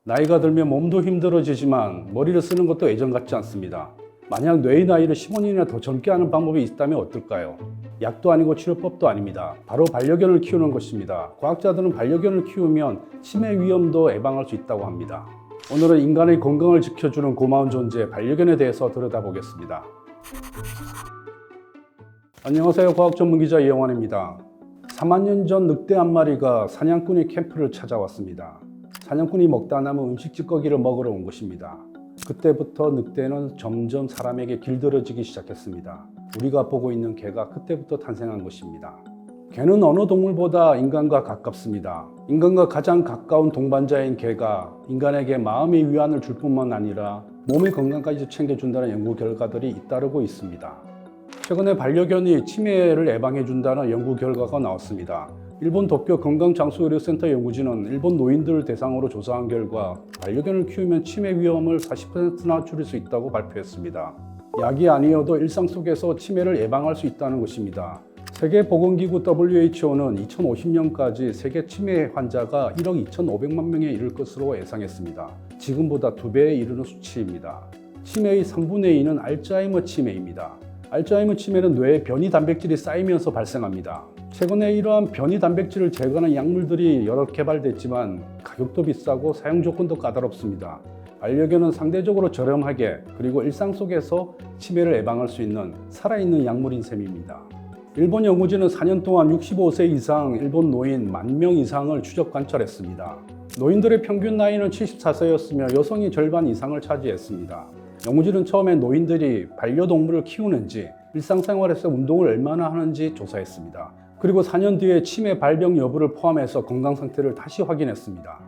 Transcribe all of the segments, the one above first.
나이가 들면 몸도 힘들어지지만 머리를 쓰는 것도 예전 같지 않습니다. 만약 뇌의 나이를 15년이나 더 젊게 하는 방법이 있다면 어떨까요? 약도 아니고 치료법도 아닙니다. 바로 반려견을 키우는 것입니다. 과학자들은 반려견을 키우면 치매 위험도 예방할 수 있다고 합니다. 오늘은 인간의 건강을 지켜주는 고마운 존재 반려견에 대해서 들여다보겠습니다. 안녕하세요. 과학 전문 기자 이영환입니다. 4만 년 전 늑대 한 마리가 사냥꾼의 캠프를 찾아왔습니다. 사냥꾼이 먹다 남은 음식 찌꺼기를 먹으러 온 것입니다. 그때부터 늑대는 점점 사람에게 길들여지기 시작했습니다. 우리가 보고 있는 개가 그때부터 탄생한 것입니다. 개는 어느 동물보다 인간과 가깝습니다. 인간과 가장 가까운 동반자인 개가 인간에게 마음의 위안을 줄 뿐만 아니라 몸의 건강까지 챙겨준다는 연구 결과들이 잇따르고 있습니다. 최근에 반려견이 치매를 예방해준다는 연구 결과가 나왔습니다. 일본 도쿄 건강장수의료센터 연구진은 일본 노인들을 대상으로 조사한 결과 반려견을 키우면 치매 위험을 40%나 줄일 수 있다고 발표했습니다. 약이 아니어도 일상 속에서 치매를 예방할 수 있다는 것입니다. 세계보건기구 WHO는 2050년까지 세계 치매 환자가 1억 2,500만 명에 이를 것으로 예상했습니다. 지금보다 2배에 이르는 수치입니다. 치매의 3분의 2는 알츠하이머 치매입니다. 알츠하이머 치매는 뇌에 변이 단백질이 쌓이면서 발생합니다. 최근에 이러한 변이 단백질을 제거하는 약물들이 여러 개발됐지만 가격도 비싸고 사용 조건도 까다롭습니다. 반려견은 상대적으로 저렴하게 그리고 일상 속에서 치매를 예방할 수 있는 살아있는 약물인 셈입니다. 일본 연구진은 4년 동안 65세 이상 일본 노인 10,000명 이상을 추적 관찰했습니다. 노인들의 평균 나이는 74세였으며 여성이 절반 이상을 차지했습니다. 연구진은 처음에 노인들이 반려동물을 키우는지 일상생활에서 운동을 얼마나 하는지 조사했습니다. 그리고 4년 뒤에 치매 발병 여부를 포함해서 건강 상태를 다시 확인했습니다.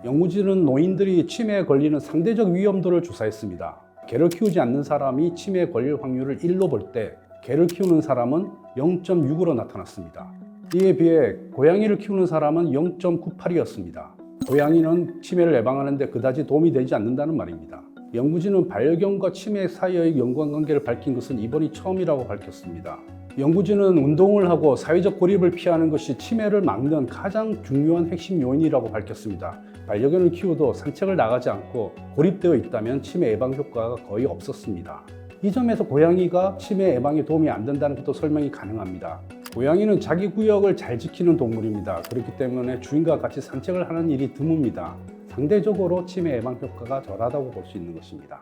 연구진은 노인들이 치매에 걸리는 상대적 위험도를 조사했습니다. 개를 키우지 않는 사람이 치매에 걸릴 확률을 1로 볼 때 개를 키우는 사람은 0.6으로 나타났습니다. 이에 비해 고양이를 키우는 사람은 0.98이었습니다. 고양이는 치매를 예방하는 데 그다지 도움이 되지 않는다는 말입니다. 연구진은 반려견과 치매 사이의 연관관계를 밝힌 것은 이번이 처음이라고 밝혔습니다. 연구진은 운동을 하고 사회적 고립을 피하는 것이 치매를 막는 가장 중요한 핵심 요인이라고 밝혔습니다. 반려견을 키워도 산책을 나가지 않고 고립되어 있다면 치매 예방 효과가 거의 없었습니다. 이 점에서 고양이가 치매 예방에 도움이 안 된다는 것도 설명이 가능합니다. 고양이는 자기 구역을 잘 지키는 동물입니다. 그렇기 때문에 주인과 같이 산책을 하는 일이 드뭅니다. 상대적으로 치매 예방 효과가 덜하다고 볼 수 있는 것입니다.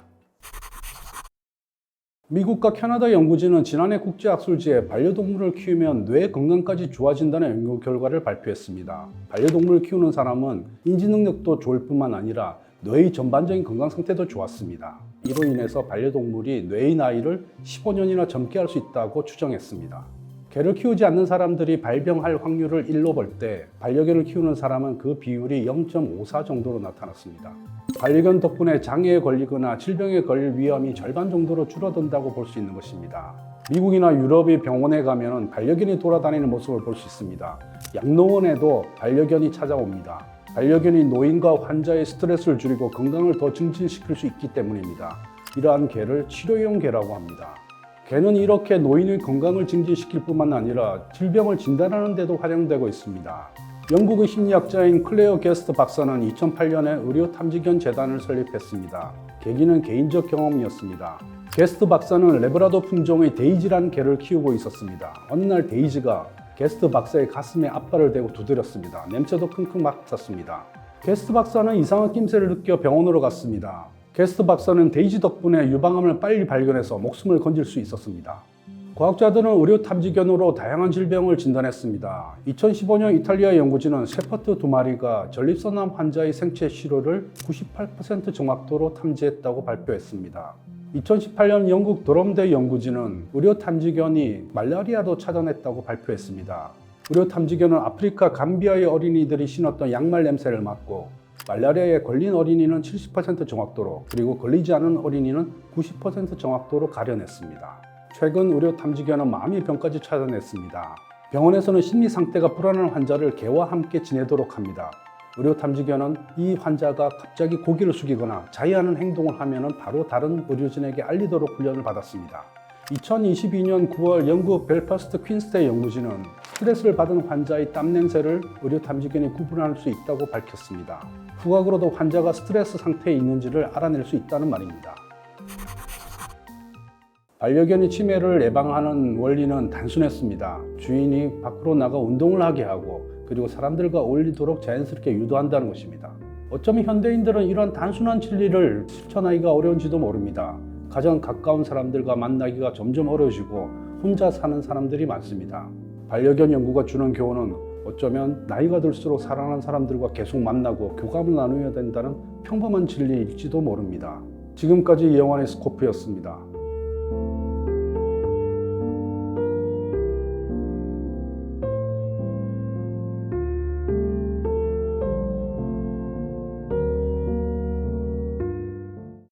미국과 캐나다 연구진은 지난해 국제학술지에 반려동물을 키우면 뇌 건강까지 좋아진다는 연구 결과를 발표했습니다. 반려동물을 키우는 사람은 인지 능력도 좋을 뿐만 아니라 뇌의 전반적인 건강 상태도 좋았습니다. 이로 인해서 반려동물이 뇌의 나이를 15년이나 젊게 할 수 있다고 추정했습니다. 개를 키우지 않는 사람들이 발병할 확률을 1로 볼 때 반려견을 키우는 사람은 그 비율이 0.54 정도로 나타났습니다. 반려견 덕분에 장애에 걸리거나 질병에 걸릴 위험이 절반 정도로 줄어든다고 볼 수 있는 것입니다. 미국이나 유럽의 병원에 가면 반려견이 돌아다니는 모습을 볼 수 있습니다. 양로원에도 반려견이 찾아옵니다. 반려견이 노인과 환자의 스트레스를 줄이고 건강을 더 증진시킬 수 있기 때문입니다. 이러한 개를 치료용 개라고 합니다. 개는 이렇게 노인의 건강을 증진시킬 뿐만 아니라 질병을 진단하는 데도 활용되고 있습니다. 영국의 심리학자인 클레어 게스트 박사는 2008년에 의료탐지견 재단을 설립했습니다. 계기는 개인적 경험이었습니다. 게스트 박사는 레브라도 품종의 데이지라는 개를 키우고 있었습니다. 어느 날 데이지가 게스트 박사의 가슴에 앞발을 대고 두드렸습니다. 냄새도 킁킁 맡았습니다. 게스트 박사는 이상한 낌새를 느껴 병원으로 갔습니다. 게스트 박사는 데이지 덕분에 유방암을 빨리 발견해서 목숨을 건질 수 있었습니다. 과학자들은 의료 탐지견으로 다양한 질병을 진단했습니다. 2015년 이탈리아 연구진은 셰퍼드 2마리가 전립선암 환자의 생체 시료를 98% 정확도로 탐지했다고 발표했습니다. 2018년 영국 더럼대 연구진은 의료 탐지견이 말라리아도 찾아냈다고 발표했습니다. 의료 탐지견은 아프리카 감비아의 어린이들이 신었던 양말 냄새를 맡고 말라리아에 걸린 어린이는 70% 정확도로 그리고 걸리지 않은 어린이는 90% 정확도로 가려냈습니다. 최근 의료 탐지견은 마음의 병까지 찾아냈습니다. 병원에서는 심리 상태가 불안한 환자를 개와 함께 지내도록 합니다. 의료 탐지견은 이 환자가 갑자기 고개를 숙이거나 자해하는 행동을 하면 바로 다른 의료진에게 알리도록 훈련을 받았습니다. 2022년 9월 영국 벨퍼스트 퀸스테 연구진은 스트레스를 받은 환자의 땀 냄새를 의료 탐지견이 구분할 수 있다고 밝혔습니다. 후각으로도 환자가 스트레스 상태에 있는지를 알아낼 수 있다는 말입니다. 반려견이 치매를 예방하는 원리는 단순했습니다. 주인이 밖으로 나가 운동을 하게 하고 그리고 사람들과 어울리도록 자연스럽게 유도한다는 것입니다. 어쩌면 현대인들은 이런 단순한 진리를 실천하기가 어려운지도 모릅니다. 가장 가까운 사람들과 만나기가 점점 어려워지고 혼자 사는 사람들이 많습니다. 반려견 연구가 주는 교훈은 어쩌면 나이가 들수록 사랑하는 사람들과 계속 만나고 교감을 나누어야 된다는 평범한 진리일지도 모릅니다. 지금까지 이영환의 스코프였습니다.